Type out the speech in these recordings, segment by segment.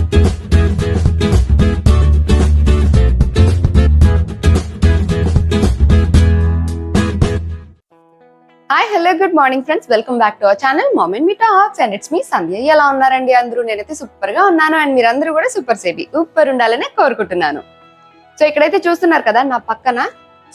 Hi hello good morning friends, welcome back to our channel mom and me talks and it's me Sandhya. ఎలా ఉన్నారండి అందరూ? నేనైతే super గా ఉన్నాను అండ్ మీరందరూ కూడా సూపర్ సేఫీ సూపర్ ఉండాలని కోరుకుంటున్నాను. సో ఇక్కడైతే చూస్తున్నారు కదా నా పక్కన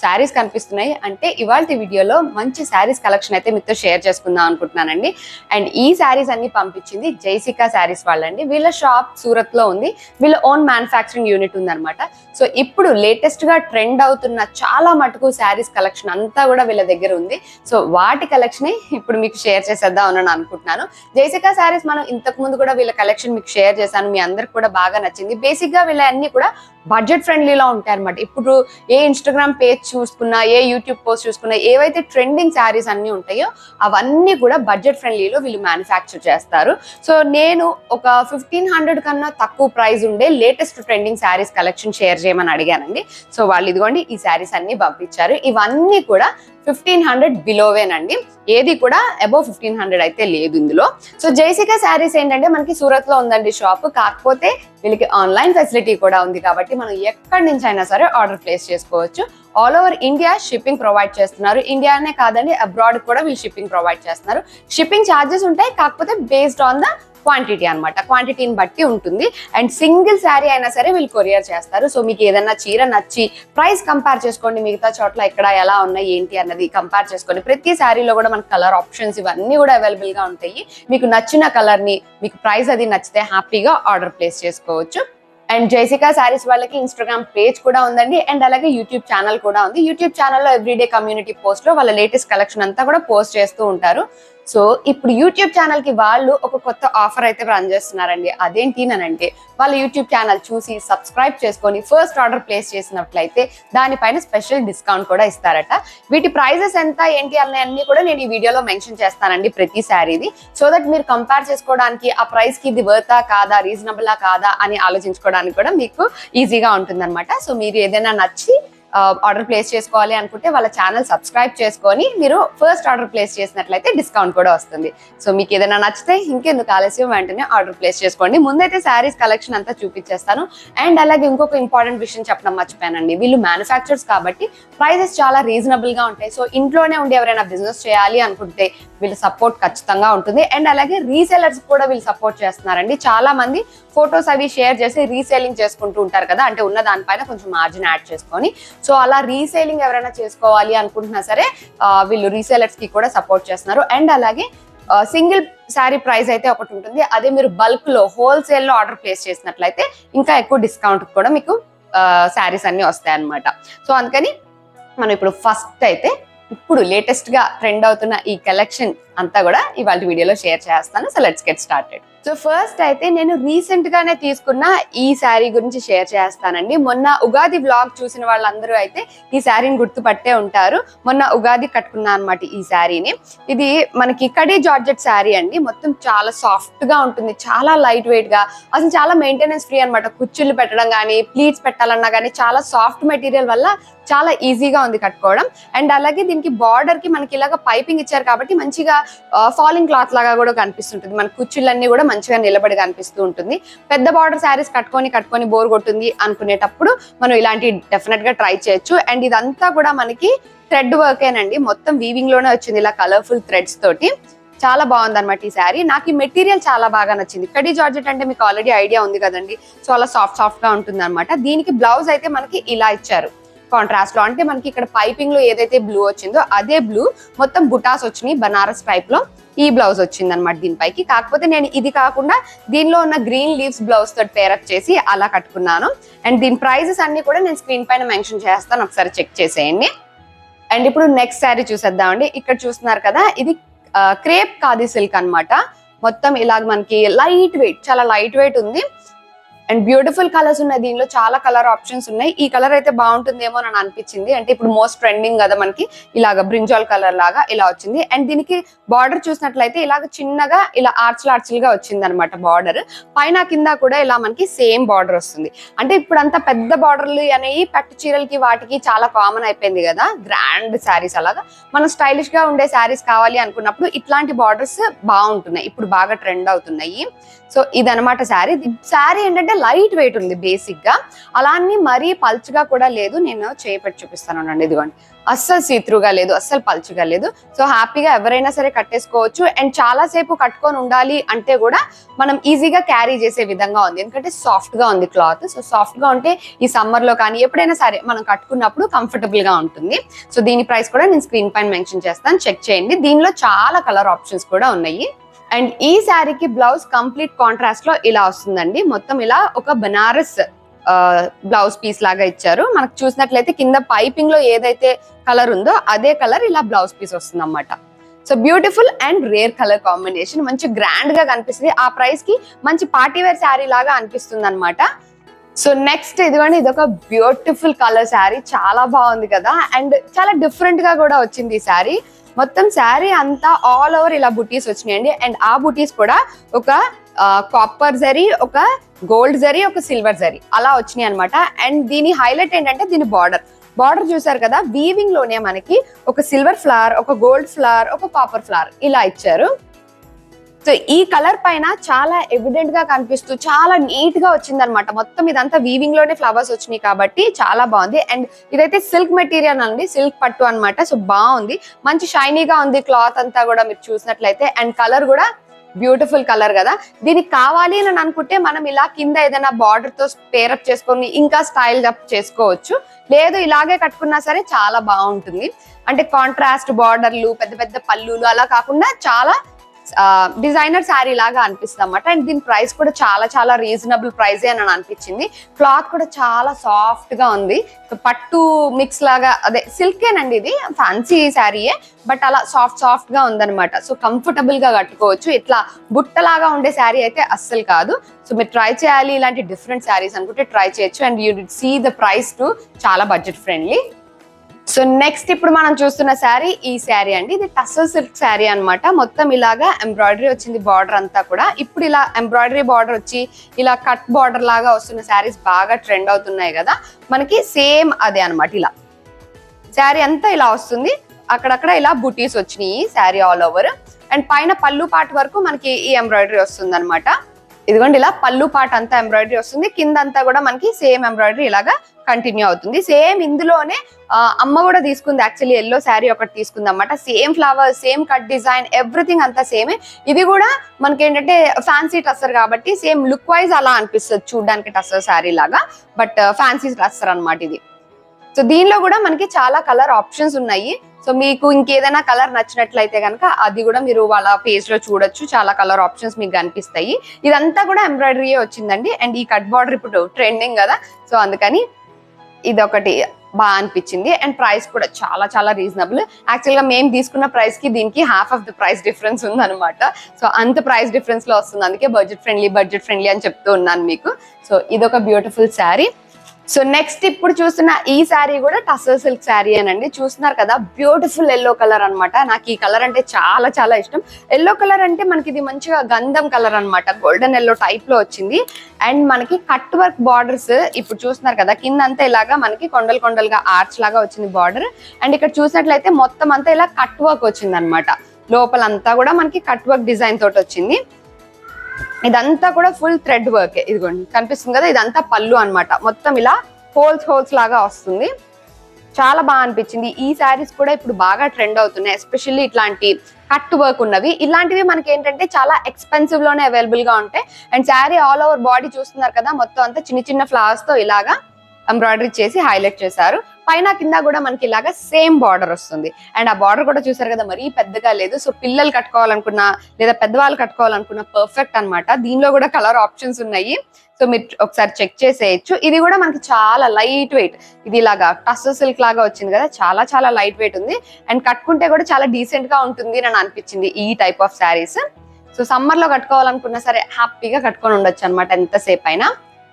శారీస్ కనిపిస్తున్నాయి. అంటే ఇవాళ వీడియోలో మంచి శారీస్ కలెక్షన్ అయితే మీతో షేర్ చేసుకుందాం అనుకుంటున్నానండి. అండ్ ఈ శారీస్ అన్ని పంపించింది జైసికా శారీస్ వాళ్ళండి. వీళ్ళ షాప్ సూరత్ లో ఉంది, వీళ్ళ ఓన్ మ్యానుఫ్యాక్చరింగ్ యూనిట్ ఉందన్నమాట. సో ఇప్పుడు లేటెస్ట్ గా ట్రెండ్ అవుతున్న చాలా మటుకు శారీస్ కలెక్షన్ అంతా కూడా వీళ్ళ దగ్గర ఉంది. సో వాటి కలెక్షన్ ఇప్పుడు మీకు షేర్ చేసేద్దాం అని అనుకుంటున్నాను. జైసికా శారీస్ మనం ఇంతకు ముందు కూడా వీళ్ళ కలెక్షన్ మీకు షేర్ చేశాను, మీ అందరికి కూడా బాగా నచ్చింది. బేసిక్ గా వీళ్ళ అన్ని కూడా బడ్జెట్ ఫ్రెండ్లీలో ఉంటాయి అనమాట. ఇప్పుడు ఏ ఇన్స్టాగ్రామ్ పేజ్ చూసుకున్నా, ఏ యూట్యూబ్ పోస్ట్ చూసుకున్నా, ఏవైతే ట్రెండింగ్ శారీస్ అన్ని ఉంటాయో అవన్నీ కూడా బడ్జెట్ ఫ్రెండ్లీలో వీళ్ళు మ్యానుఫ్యాక్చర్ చేస్తారు. సో నేను ఒక 1500 కన్నా తక్కువ ప్రైస్ ఉండే latest trending saris collection share చేయమని అడిగానండి. సో వాళ్ళు ఇదిగోండి ఈ శారీస్ అన్ని పంపించారు. ఇవన్నీ కూడా 1500 బిలోవేనండి, ఏది కూడా అబౌవ్ 1500 అయితే లేదు ఇందులో. సో జైసికా శారీస్ ఏంటంటే మనకి సూరత్ లో ఉందండి షాప్, కాకపోతే వీళ్ళకి ఆన్లైన్ ఫెసిలిటీ కూడా ఉంది కాబట్టి మనం ఎక్కడి నుంచి అయినా సరే ఆర్డర్ ప్లేస్ చేసుకోవచ్చు. All over India shipping provide చేస్తున్నారు. ఇండియానే కాదండి, అబ్రాడ్ కూడా వీళ్ళు షిప్పింగ్ ప్రొవైడ్ చేస్తున్నారు. షిప్పింగ్ ఛార్జెస్ ఉంటాయి, కాకపోతే బేస్డ్ ఆన్ ద క్వాంటిటీ అనమాట, క్వాంటిటీని బట్టి ఉంటుంది. అండ్ సింగిల్ శారీ అయినా సరే వీళ్ళు కొరియర్ చేస్తారు. సో మీకు ఏదైనా చీర నచ్చి ప్రైస్ కంపేర్ చేసుకోండి, మిగతా చోట్ల ఇక్కడ ఎలా ఉన్నాయి ఏంటి అన్నది కంపేర్ చేసుకోండి. ప్రతి శారీలో కూడా మనకు కలర్ ఆప్షన్స్ ఇవన్నీ కూడా అవైలబుల్ గా ఉంటాయి. మీకు నచ్చిన కలర్ ని, మీకు ప్రైస్ అది నచ్చితే హ్యాపీగా ఆర్డర్ ప్లేస్ చేసుకోవచ్చు. అండ్ జైసికా శారీస్ వాళ్ళకి ఇన్స్టాగ్రామ్ పేజ్ కూడా ఉందండి, అండ్ అలాగే యూట్యూబ్ ఛానల్ కూడా ఉంది. యూట్యూబ్ ఛానల్లో ఎవ్రీడే కమ్యూనిటీ పోస్ట్ లో వాళ్ళ లేటెస్ట్ కలెక్షన్ అంతా కూడా పోస్ట్ చేస్తూ ఉంటారు. సో ఇప్పుడు యూట్యూబ్ ఛానల్ కి వాళ్ళు ఒక కొత్త ఆఫర్ అయితే రన్ చేస్తున్నారండి. అదేంటి అంటే వాళ్ళ యూట్యూబ్ ఛానల్ చూసి సబ్స్క్రైబ్ చేసుకొని ఫస్ట్ ఆర్డర్ ప్లేస్ చేసినట్లయితే దానిపైన స్పెషల్ డిస్కౌంట్ కూడా ఇస్తారట. వీటి ప్రైజెస్ ఎంత ఏంటి అన్నీ కూడా నేను ఈ వీడియోలో మెన్షన్ చేస్తానండి, ప్రతి శారీది. సో దట్ మీరు కంపేర్ చేసుకోవడానికి ఆ ప్రైస్ కి ఇది వర్తా కాదా, రీజనబుల్లా కాదా అని ఆలోచించుకోవడానికి కూడా మీకు ఈజీగా ఉంటుందన్నమాట. సో మీరు ఏదైనా నచ్చి ఆర్డర్ ప్లేస్ చేసుకోవాలి అనుకుంటే వాళ్ళ ఛానల్ సబ్స్క్రైబ్ చేసుకొని మీరు ఫస్ట్ ఆర్డర్ ప్లేస్ చేసినట్లయితే డిస్కౌంట్ కూడా వస్తుంది. సో మీకు ఏదైనా నచ్చితే ఇంకెందుకు ఆలస్యం, వెంటనే ఆర్డర్ ప్లేస్ చేసుకోండి. ముందైతే శారీస్ కలెక్షన్ అంతా చూపించేస్తాను. అండ్ అలాగే ఇంకొక ఇంపార్టెంట్ విషయం చెప్పడం మర్చిపోయానండి, వీళ్ళు మ్యానుఫ్యాక్చర్స్ కాబట్టి ప్రైజెస్ చాలా రీజనబుల్ గా ఉంటాయి. సో ఇంట్లోనే ఉండి ఎవరైనా బిజినెస్ చేయాలి అనుకుంటే వీళ్ళ సపోర్ట్ ఖచ్చితంగా ఉంటుంది. అండ్ అలాగే రీసేలర్స్ కూడా వీళ్ళు సపోర్ట్ చేస్తున్నారండి. చాలా మంది ఫొటోస్ అవి షేర్ చేసి రీసేలింగ్ చేసుకుంటూ ఉంటారు కదా, అంటే ఉన్న దానిపైన కొంచెం మార్జిన్ యాడ్ చేసుకొని. సో అలా రీసేలింగ్ ఎవరైనా చేసుకోవాలి అనుకుంటున్నా సరే వీళ్ళు రీసేలర్స్ కి కూడా సపోర్ట్ చేస్తున్నారు. అండ్ అలాగే సింగిల్ శారీ ప్రైస్ అయితే ఒకటి ఉంటుంది, అదే మీరు బల్క్ లో హోల్సేల్ లో ఆర్డర్ ప్లేస్ చేసినట్లయితే ఇంకా ఎక్కువ డిస్కౌంట్ కూడా మీకు శారీస్ అన్ని వస్తాయి అన్నమాట. సో అందుకని మనం ఇప్పుడు ఫస్ట్ అయితే ఇప్పుడు లేటెస్ట్ గా ట్రెండ్ అవుతున్న ఈ కలెక్షన్ అంతా కూడా ఇవాళ వీడియోలో షేర్ చేస్తాను. So let's get started. So first అయితే నేను రీసెంట్ గానే తీసుకున్న ఈ శారీ గురించి షేర్ చేస్తానండి. మొన్న ఉగాది వ్లాగ్ చూసిన వాళ్ళందరూ అయితే ఈ శారీని గుర్తుపట్టే ఉంటారు. మొన్న ఉగాది కట్టుకున్నా అనమాట ఈ శారీని. ఇది మనకి కడీ జార్జెట్ శారీ అండి. మొత్తం చాలా సాఫ్ట్ గా ఉంటుంది, చాలా లైట్ వెయిట్ గా, అసలు చాలా మెయింటెనెన్స్ ఫ్రీ అనమాట. కుచ్చుళ్ళు పెట్టడం కానీ, ప్లీట్స్ పెట్టాలన్నా కానీ చాలా సాఫ్ట్ మెటీరియల్ వల్ల చాలా ఈజీగా ఉంది కట్టుకోవడం. అండ్ అలాగే దీనికి బార్డర్ కి మనకి ఇలాగ పైపింగ్ ఇచ్చారు కాబట్టి మంచిగా ఫాలింగ్ క్లాత్ లాగా కూడా కనిపిస్తుంటుంది. మన కుచ్చుళ్ళన్నీ కూడా మంచిగా నిలబడి కనిపిస్తూ ఉంటుంది. పెద్ద బార్డర్ శారీస్ కట్టుకొని బోర్ కొట్టుంది అనుకునేటప్పుడు మనం ఇలాంటి డెఫినెట్ గా ట్రై చేయొచ్చు. అండ్ ఇదంతా కూడా మనకి థ్రెడ్ వర్కేనండి, మొత్తం వీవింగ్ లోనే వచ్చింది ఇలా కలర్ఫుల్ థ్రెడ్స్ తోటి. చాలా బాగుంది అనమాట ఈ శారీ. నాకు ఈ మెటీరియల్ చాలా బాగా నచ్చింది. కడీ జార్జెట్ అంటే మీకు ఆల్రెడీ ఐడియా ఉంది కదండి, చాలా సాఫ్ట్ గా ఉంటుంది అనమాట. దీనికి బ్లౌజ్ అయితే మనకి ఇలా ఇచ్చారు కాంట్రాస్ట్ లో, అంటే మనకి ఇక్కడ పైపింగ్ లో ఏదైతే బ్లూ వచ్చిందో అదే బ్లూ మొత్తం బుటాస్ వచ్చినాయి బనారస్ టైప్ లో. ఈ బ్లౌజ్ వచ్చింది అనమాట దీనిపైకి. కాకపోతే నేను ఇది కాకుండా దీనిలో ఉన్న గ్రీన్ లీవ్స్ బ్లౌజ్ తోటి పేరప్ చేసి అలా కట్టుకున్నాను. అండ్ దీని ప్రైజెస్ అన్ని కూడా నేను స్క్రీన్ పైన మెన్షన్ చేస్తాను, ఒకసారి చెక్ చేసేయండి. అండ్ ఇప్పుడు నెక్స్ట్ శారీ చూసేద్దామండి. ఇక్కడ చూస్తున్నారు కదా, ఇది క్రేప్ ఖాదీ సిల్క్ అనమాట. మొత్తం ఇలాగ మనకి లైట్ వెయిట్, చాలా లైట్ వెయిట్ ఉంది. అండ్ బ్యూటిఫుల్ కలర్స్ ఉన్నాయి, దీనిలో చాలా కలర్ ఆప్షన్స్ ఉన్నాయి. ఈ కలర్ అయితే బాగుంటుందేమో అని అనిపించింది. అంటే ఇప్పుడు మోస్ట్ ట్రెండింగ్ కదా మనకి, ఇలాగ బ్రింజాల్ కలర్ లాగా ఇలా వచ్చింది. అండ్ దీనికి బార్డర్ చూసినట్లయితే ఇలాగ చిన్నగా ఇలా ఆర్చ్లుగా వచ్చింది అనమాట బార్డర్. పైన కింద కూడా ఇలా మనకి సేమ్ బార్డర్ వస్తుంది. అంటే ఇప్పుడు అంత పెద్ద బార్డర్లు అనేవి పట్టు చీరలకి వాటికి చాలా కామన్ అయిపోయింది కదా, గ్రాండ్ శారీస్. అలాగా మనం స్టైలిష్ గా ఉండే శారీస్ కావాలి అనుకున్నప్పుడు ఇట్లాంటి బార్డర్స్ బాగుంటున్నాయి, ఇప్పుడు బాగా ట్రెండ్ అవుతున్నాయి. సో ఇదనమాట శారీ. శారీ ఏంటంటే లైట్ వెయిట్ ఉంది బేసిక్ గా, అలాన్ని మరీ పల్చగా కూడా లేదు. నేను చేపెట్టి చూపిస్తాను అండి, ఇదిగోండి. అస్సలు సీత్రుగా లేదు, అస్సలు పల్చగా లేదు. సో హ్యాపీగా ఎవరైనా సరే కట్టేసుకోవచ్చు. అండ్ చాలా సేపు కట్టుకొని ఉండాలి అంటే కూడా మనం ఈజీగా క్యారీ చేసే విధంగా ఉంది, ఎందుకంటే సాఫ్ట్ గా ఉంది క్లాత్. సో సాఫ్ట్ గా ఉంటే ఈ సమ్మర్ లో కానీ ఎప్పుడైనా సరే మనం కట్టుకున్నప్పుడు కంఫర్టబుల్ గా ఉంటుంది. సో దీని ప్రైస్ కూడా నేను స్క్రీన్ పైన మెన్షన్ చేస్తాను, చెక్ చేయండి. దీనిలో చాలా కలర్ ఆప్షన్స్ కూడా ఉన్నాయి. అండ్ ఈ శారీకి బ్లౌజ్ కంప్లీట్ కాంట్రాస్ట్ లో ఇలా వస్తుందండి. మొత్తం ఇలా ఒక బనారస్ బ్లౌజ్ పీస్ లాగా ఇచ్చారు. మనకు చూసినట్లయితే కింద పైపింగ్ లో ఏదైతే కలర్ ఉందో అదే కలర్ ఇలా బ్లౌజ్ పీస్ వస్తుంది అన్నమాట. So beautiful and rare colour combination, మంచి గ్రాండ్ గా కనిపిస్తుంది. ఆ ప్రైస్ కి మంచి పార్టీ వేర్ శారీ లాగా అనిపిస్తుంది అనమాట. సో నెక్స్ట్ ఇదిగోండి, ఇది ఒక బ్యూటిఫుల్ కలర్ శారీ, చాలా బాగుంది కదా. అండ్ చాలా డిఫరెంట్ గా కూడా వచ్చింది ఈ శారీ. మొత్తం శారీ అంతా ఆల్ ఓవర్ ఇలా బుటీస్ వచ్చినాయండి. అండ్ ఆ బుటీస్ కూడా ఒక కాపర్ జరీ, ఒక గోల్డ్ జరీ, ఒక సిల్వర్ జరీ అలా వచ్చినాయి అనమాట. అండ్ దీని హైలైట్ ఏంటంటే దీని బార్డర్ చూసారు కదా, వీవింగ్ లోనే మనకి ఒక సిల్వర్ ఫ్లవర్, ఒక గోల్డ్ ఫ్లవర్, ఒక కాపర్ ఫ్లవర్ ఇలా ఇచ్చారు. సో ఈ కలర్ పైన చాలా ఎవిడెంట్ గా కనిపిస్తూ చాలా నీట్ గా వచ్చింది అనమాట. మొత్తం ఇదంతా వీవింగ్ లోనే ఫ్లవర్స్ వచ్చినాయి కాబట్టి చాలా బాగుంది. అండ్ ఇదైతే సిల్క్ మెటీరియల్ అండి, సిల్క్ పట్టు అనమాట. సో బాగుంది, మంచి షైనీగా ఉంది క్లాత్ అంతా కూడా మీరు చూసినట్లయితే. అండ్ కలర్ కూడా బ్యూటిఫుల్ కలర్ కదా. దీనికి కావాలి అని అనుకుంటే మనం ఇలా కింద ఏదైనా బార్డర్ తో పేరప్ చేసుకొని ఇంకా స్టైల్ అప్ చేసుకోవచ్చు, లేదు ఇలాగే కట్టుకున్నా సరే చాలా బాగుంటుంది. అంటే కాంట్రాస్ట్ బార్డర్లు, పెద్ద పెద్ద పళ్ళులు అలా కాకుండా చాలా డిజైనర్ శారీ లాగా అనిపిస్తుంది అన్నమాట. అండ్ దీని ప్రైస్ కూడా చాలా చాలా రీజనబుల్ ప్రైజే అని అనిపించింది. క్లాత్ కూడా చాలా సాఫ్ట్ గా ఉంది, పట్టు మిక్స్ లాగా, అదే సిల్కేనండి, ఇది ఫ్యాన్సీ శారీయే బట్ అలా సాఫ్ట్ గా ఉందన్నమాట. సో కంఫర్టబుల్ గా కట్టుకోవచ్చు. ఇట్లా బుట్టలాగా ఉండే శారీ అయితే అస్సలు కాదు. సో మీరు ట్రై చేయాలి ఇలాంటి డిఫరెంట్ శారీస్ అనుకుంటే ట్రై చేయొచ్చు. And you see the price too చాలా బడ్జెట్ ఫ్రెండ్లీ. సో నెక్స్ట్ ఇప్పుడు మనం చూస్తున్న శారీ ఈ శారీ అండి. ఇది టస్సర్ సిల్క్ శారీ అనమాట. మొత్తం ఇలాగా ఎంబ్రాయిడరీ వచ్చింది బార్డర్ అంతా కూడా. ఇప్పుడు ఇలా ఎంబ్రాయిడరీ బార్డర్ వచ్చి ఇలా కట్ బార్డర్ లాగా వస్తున్న శారీస్ బాగా ట్రెండ్ అవుతున్నాయి కదా, మనకి సేమ్ అదే అనమాట. ఇలా శారీ అంతా ఇలా వస్తుంది, అక్కడక్కడ ఇలా బుటీస్ వచ్చినాయి శారీ ఆల్ ఓవర్. అండ్ పైన పళ్ళు పాట వరకు మనకి ఈ ఎంబ్రాయిడరీ వస్తుంది అనమాట. ఇదిగోండి ఇలా పళ్ళు పాట అంతా ఎంబ్రాయిడరీ వస్తుంది, కింద అంతా కూడా మనకి సేమ్ ఎంబ్రాయిడరీ ఇలాగా కంటిన్యూ అవుతుంది. సేమ్ ఇందులోనే అమ్మ కూడా తీసుకుంది, యాక్చువల్లీ ఎల్లో శారీ ఒకటి తీసుకుంది అన్నమాట. Same flower, same cut design, everything అంతా సేమే. ఇది కూడా మనకి ఏంటంటే ఫ్యాన్సీ టస్సర్ కాబట్టి సేమ్ లుక్ వైజ్ అలా అనిపిస్తుంది చూడడానికి టస్సర్ శారీ లాగా, బట్ ఫ్యాన్సీ టస్సర్ అనమాట ఇది. సో దీనిలో కూడా మనకి చాలా కలర్ ఆప్షన్స్ ఉన్నాయి. సో మీకు ఇంకేదైనా కలర్ నచ్చినట్లయితే కనుక అది కూడా మీరు వాళ్ళ పేజ్ లో చూడొచ్చు, చాలా కలర్ ఆప్షన్స్ మీకు కనిపిస్తాయి. ఇదంతా కూడా ఎంబ్రాయిడరీయే వచ్చిందండి. అండ్ ఈ కట్ బార్డర్ ఇప్పుడు ట్రెండింగ్ కదా, సో అందుకని ఇది ఒకటి బాగా అనిపించింది. అండ్ ప్రైస్ కూడా చాలా చాలా రీజనబుల్. యాక్చువల్ గా మేము తీసుకున్న ప్రైస్ కి దీనికి half of the price difference ఉంది అనమాట. సో అంత ప్రైస్ డిఫరెన్స్ లో వస్తుంది, అందుకే బడ్జెట్ ఫ్రెండ్లీ అని చెప్తూ ఉన్నాను మీకు. సో ఇదొక బ్యూటిఫుల్ శారీ. సో నెక్స్ట్ ఇప్పుడు చూస్తున్న ఈ శారీ కూడా టస్సర్ సిల్క్ శారీ అనండి. చూస్తున్నారు కదా, బ్యూటిఫుల్ ఎల్లో కలర్ అనమాట. నాకు ఈ కలర్ అంటే చాలా చాలా ఇష్టం. ఎల్లో కలర్ అంటే మనకి ఇది మంచిగా గంధం కలర్ అనమాట, గోల్డెన్ ఎల్లో టైప్ లో వచ్చింది. అండ్ మనకి కట్ వర్క్ బార్డర్స్ ఇప్పుడు చూస్తున్నారు కదా, కింద అంతా ఇలాగా మనకి కొండలుగా ఆర్చ్ లాగా వచ్చింది బార్డర్. అండ్ ఇక్కడ చూసినట్లయితే మొత్తం అంతా ఇలా కట్ వర్క్ వచ్చింది అనమాట. లోపలంతా కూడా మనకి కట్ వర్క్ డిజైన్ తోటి వచ్చింది. ఇదంతా కూడా ఫుల్ థ్రెడ్ వర్క్, ఇదిగోండి కనిపిస్తుంది కదా, ఇదంతా పళ్ళు అన్నమాట. మొత్తం ఇలా హోల్స్ లాగా వస్తుంది, చాలా బాగా అనిపించింది. ఈ శారీస్ కూడా ఇప్పుడు బాగా ట్రెండ్ అవుతున్నాయి, ఎస్పెషల్లీ ఇట్లాంటి కట్ వర్క్ ఉన్నవి. ఇలాంటివి మనకి ఏంటంటే చాలా ఎక్స్పెన్సివ్ లోనే అవైలబుల్ గా ఉంటాయి. And sari all over body చూస్తున్నారు కదా, మొత్తం అంతా చిన్న ఫ్లవర్స్ తో ఇలాగా ఎంబ్రాయిడరీ చేసి హైలైట్ చేశారు. పైన కింద కూడా మనకి ఇలాగా సేమ్ బార్డర్ వస్తుంది. అండ్ ఆ బార్డర్ కూడా చూసారు కదా, మరీ పెద్దగా లేదు. సో పిల్లలు కట్టుకోవాలనుకున్నా లేదా పెద్దవాళ్ళు కట్టుకోవాలనుకున్నా పర్ఫెక్ట్ అనమాట. దీనిలో కూడా కలర్ ఆప్షన్స్ ఉన్నాయి, సో మీరు ఒకసారి చెక్ చేసేయచ్చు. ఇది కూడా మనకి చాలా లైట్ వెయిట్, ఇది ఇలాగా టస్సర్ సిల్క్ లాగా వచ్చింది కదా, చాలా చాలా లైట్ వెయిట్ ఉంది. అండ్ కట్టుకుంటే కూడా చాలా డీసెంట్ గా ఉంటుంది అని అనిపించింది ఈ type of saris. So summer లో కట్టుకోవాలనుకున్నా సరే హ్యాపీగా కట్టుకొని ఉండొచ్చు అనమాట ఎంతసేపు అయినా.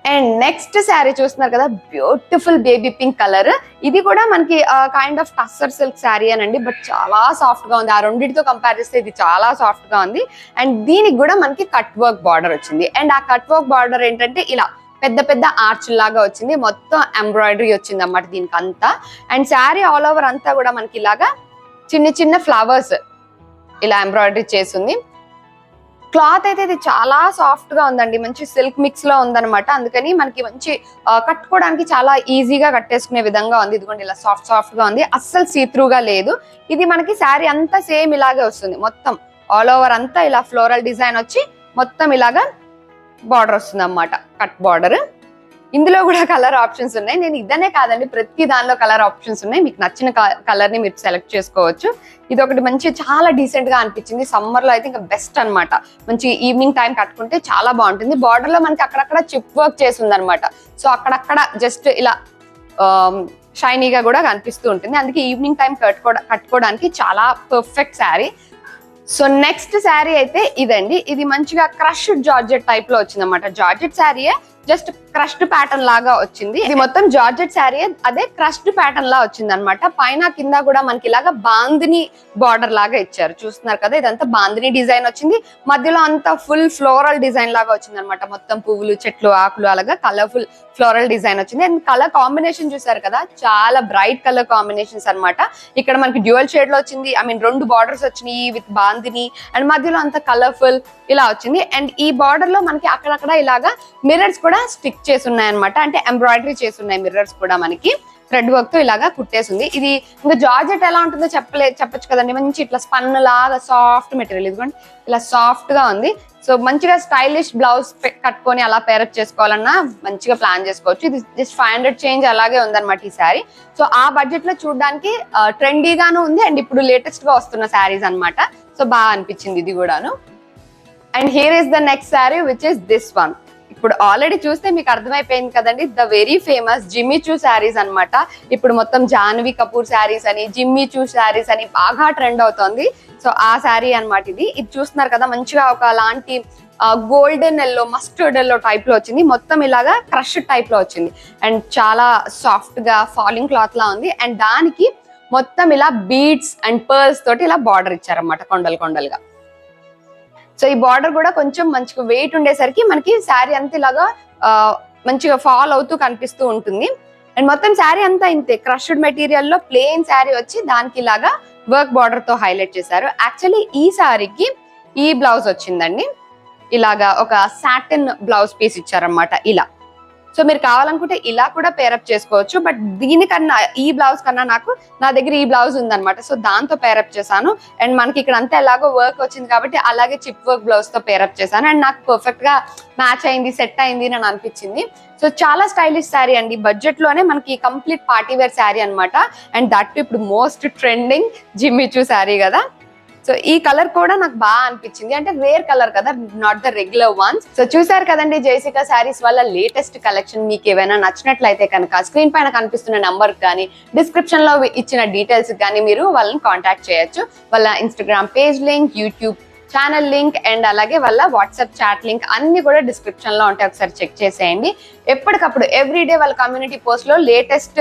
అండ్ నెక్స్ట్ శారీ చూస్తున్నారు కదా, బ్యూటిఫుల్ బేబీ పింక్ కలర్. ఇది కూడా మనకి kind of tussar silk sari అనండి, బట్ చాలా సాఫ్ట్ గా ఉంది. ఆ రెండింటితో కంపేర్ చేస్తే ఇది చాలా సాఫ్ట్ గా ఉంది. అండ్ దీనికి కూడా మనకి కట్ వర్క్ బార్డర్ వచ్చింది. అండ్ ఆ కట్ వర్క్ బార్డర్ ఏంటంటే ఇలా పెద్ద పెద్ద ఆర్చ్ లాగా వచ్చింది, మొత్తం ఎంబ్రాయిడరీ వచ్చింది అన్నమాట దీనికి అంతా. అండ్ శారీ ఆల్ ఓవర్ అంతా కూడా మనకి ఇలాగా చిన్న చిన్న ఫ్లవర్స్ ఇలా ఎంబ్రాయిడరీ చేసింది. క్లాత్ అయితే ఇది చాలా సాఫ్ట్ గా ఉందండి, మంచి సిల్క్ మిక్స్ లో ఉందన్నమాట. అందుకని మనకి మంచి కట్టుకోవడానికి చాలా ఈజీగా కట్టేసుకునే విధంగా ఉంది. ఇదిగోండి ఇలా సాఫ్ట్ సాఫ్ట్ గా ఉంది, అస్సలు సీత్రూగా లేదు. ఇది మనకి శారీ అంతా సేమ్ ఇలాగే వస్తుంది, మొత్తం ఆల్ ఓవర్ అంతా ఇలా ఫ్లోరల్ డిజైన్ వచ్చి మొత్తం ఇలాగా బార్డర్ వస్తుంది అన్నమాట, కట్ బార్డర్. ఇందులో కూడా కలర్ ఆప్షన్స్ ఉన్నాయి. నేను ఇదనే కాదండి, ప్రతి దానిలో కలర్ ఆప్షన్స్ ఉన్నాయి. మీకు నచ్చిన కలర్ ని మీరు సెలెక్ట్ చేసుకోవచ్చు. ఇది ఒకటి మంచి చాలా డీసెంట్ గా అనిపించింది. సమ్మర్ లో అయితే ఇంకా బెస్ట్ అన్నమాట. మంచి ఈవినింగ్ టైం కట్టుకుంటే చాలా బాగుంటుంది. బార్డర్ లో మనకి అక్కడక్కడ చిప్ వర్క్ చేసి ఉంది అనమాట. సో అక్కడక్కడ జస్ట్ ఇలా షైనీగా కూడా కనిపిస్తూ ఉంటుంది. అందుకే ఈవినింగ్ టైం కట్టుకోవడానికి చాలా perfect sari. So next sari అయితే ఇదండి. ఇది మంచిగా క్రష్డ్ జార్జెట్ టైప్ లో వచ్చింది అనమాట. జార్జెట్ శారీయే, జస్ట్ క్రష్డ్ ప్యాటర్న్ లాగా వచ్చింది. ఇది మొత్తం జార్జెట్ శారీ, అదే క్రష్డ్ ప్యాటర్న్ లా వచ్చింది అనమాట. పైన కింద కూడా మనకి ఇలాగా బాందిని బార్డర్ లాగా ఇచ్చారు, చూస్తున్నారు కదా. ఇదంతా బాందిని డిజైన్ వచ్చింది, మధ్యలో అంతా ఫుల్ ఫ్లోరల్ డిజైన్ లాగా వచ్చింది అనమాట. మొత్తం పువ్వులు, చెట్లు, ఆకులు అలాగా కలర్ఫుల్ ఫ్లోరల్ డిజైన్ వచ్చింది. అండ్ కలర్ కాంబినేషన్ చూసారు కదా, చాలా బ్రైట్ కలర్ కాంబినేషన్స్ అనమాట. ఇక్కడ మనకి డ్యూయల్ షేడ్ లో వచ్చింది. ఐ మీన్ 2 బార్డర్స్ వచ్చినాయి విత్ బాందిని, అండ్ మధ్యలో అంతా కలర్ఫుల్ ఇలా వచ్చింది. అండ్ ఈ బార్డర్ లో మనకి అక్కడక్కడ ఇలాగా మిర్రర్స్ కూడా స్టిక్ చేసి ఉన్నాయి అనమాట, అంటే ఎంబ్రాయిడరీ చేసి ఉన్నాయి మిర్రర్స్ కూడా. మనకి థ్రెడ్ వర్క్ తో ఇలాగా కుట్టేసింది. ఇది ఇంకా జార్జెట్ ఎలా ఉంటుందో చెప్పొచ్చు కదండి. మంచి ఇట్లా స్పన్ లాగా సాఫ్ట్ మెటీరియల్, ఇదిగోండి ఇలా సాఫ్ట్ గా ఉంది. సో మంచిగా స్టైలిష్ బ్లౌజ్ కట్టుకొని అలా పేరప్ చేసుకోవాలన్నా మంచిగా ప్లాన్ చేసుకోవచ్చు. ఇది జస్ట్ 500 చేంజ్ అలాగే ఉందన్నమాట ఈ శారీ. సో ఆ బడ్జెట్ లో చూడడానికి ట్రెండీగాను ఉంది, అండ్ ఇప్పుడు లేటెస్ట్ గా వస్తున్న శారీస్ అనమాట. సో బాగా అనిపించింది ఇది కూడాను. And here is the next sari which is this one. ఇప్పుడు ఆల్రెడీ చూస్తే మీకు అర్థమైపోయింది కదండి, ద వెరీ ఫేమస్ జిమ్మీ చూ శారీస్ అనమాట. ఇప్పుడు మొత్తం జాహ్నవి కపూర్ శారీస్ అని, జిమ్మీ చూ శారీస్ అని బాగా ట్రెండ్ అవుతోంది. సో ఆ శారీ అనమాట ఇది. ఇది చూస్తున్నారు కదా, మంచిగా ఒక లాంటి golden yellow, mustard yellow type లో వచ్చింది. మొత్తం ఇలాగా క్రష్ టైప్ లో వచ్చింది, అండ్ చాలా సాఫ్ట్ గా ఫాలింగ్ క్లాత్ లా ఉంది. అండ్ దానికి మొత్తం ఇలా బీడ్స్ అండ్ పర్ల్స్ తోటి ఇలా బార్డర్ ఇచ్చారన్నమాట, కొండలు కొండలుగా. సో ఈ బార్డర్ కూడా కొంచెం మంచిగా వెయిట్ ఉండేసరికి మనకి శారీ అంతా ఇలాగా మంచిగా ఫాల్ అవుతూ కనిపిస్తూ ఉంటుంది. అండ్ మొత్తం శారీ అంతా ఇంతే, క్రష్డ్ మెటీరియల్ లో ప్లెయిన్ శారీ వచ్చి దానికి ఇలాగా వర్క్ బార్డర్ తో హైలైట్ చేశారు. యాక్చువల్లీ ఈ శారీకి ఈ బ్లౌజ్ వచ్చిందండి, ఇలాగా ఒక సాటిన్ బ్లౌజ్ పీస్ ఇచ్చారన్నమాట ఇలా. సో మీరు కావాలనుకుంటే ఇలా కూడా పేరప్ చేసుకోవచ్చు, బట్ దీనికన్నా ఈ బ్లౌజ్ కన్నా నా దగ్గర ఈ బ్లౌజ్ ఉందన్నమాట. సో దాంతో పేరప్ చేశాను. అండ్ మనకి ఇక్కడ అంతా ఎలాగో వర్క్ వచ్చింది కాబట్టి అలాగే చిప్ వర్క్ బ్లౌజ్ తో పేరప్ చేశాను. అండ్ నాకు పర్ఫెక్ట్ గా మ్యాచ్ అయింది, సెట్ అయింది అని అనిపించింది. సో చాలా స్టైలిష్ శారీ అండి, బడ్జెట్ లోనే మనకి కంప్లీట్ పార్టీ వేర్ శారీ అనమాట. అండ్ దట్ ఇప్పుడు మోస్ట్ ట్రెండింగ్ జిమ్మీ చూ శారీ కదా. సో ఈ కలర్ కూడా నాకు బాగా అనిపించింది, అంటే రేర్ కలర్ కదా, not the regular once. So చూసారు కదండి జైసికా శారీస్ వల్ల లేటెస్ట్ కలెక్షన్. మీకు ఏమైనా నచ్చినట్లయితే కనుక స్క్రీన్ పైన కనిపిస్తున్న నంబర్ కానీ, డిస్క్రిప్షన్ లో ఇచ్చిన డీటెయిల్స్ కానీ మీరు వాళ్ళని కాంటాక్ట్ చేయొచ్చు. వాళ్ళ Instagram page link, YouTube channel link, and అలాగే వాళ్ళ వాట్సాప్ చాట్ లింక్ అన్ని కూడా డిస్క్రిప్షన్ లో ఉంటాయి, ఒకసారి చెక్ చేసేయండి. ఎప్పటికప్పుడు ఎవ్రీడే వాళ్ళ కమ్యూనిటీ పోస్ట్ లో లేటెస్ట్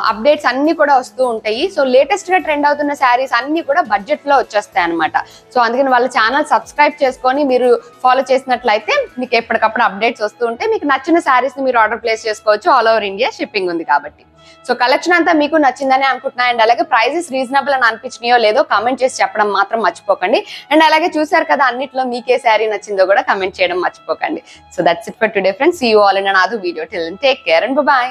అప్డేట్స్ అన్ని కూడా వస్తూ ఉంటాయి. సో లేటెస్ట్ గా ట్రెండ్ అవుతున్న శారీస్ అన్ని కూడా బడ్జెట్ లో వచ్చేస్తాయి అనమాట. సో అందుకని వాళ్ళ ఛానల్ సబ్స్క్రైబ్ చేసుకొని మీరు ఫాలో చేసినట్లయితే మీకు ఎప్పటికప్పుడు అప్డేట్స్ వస్తూ ఉంటాయి. మీకు నచ్చిన శారీస్ ని మీరు ఆర్డర్ ప్లేస్ చేసుకోవచ్చు, ఆల్ ఓవర్ ఇండియా షిప్పింగ్ ఉంది కాబట్టి. సో కలెక్షన్ అంతా మీకు నచ్చిందని అనుకుంటున్నా. అండ్ అలాగే ప్రైజెస్ రీజనబుల్ అని అనిపించినాయో లేదో కమెంట్ చేసి చెప్పడం మాత్రం మర్చిపోకండి. అండ్ అలాగే చూసారు కదా, అన్నిట్లో మీకే శారీ నచ్చిందో కూడా కమెంట్ చేయడం మర్చిపోకండి. So that's it for today friends. See you all in another video. Till then take care and by.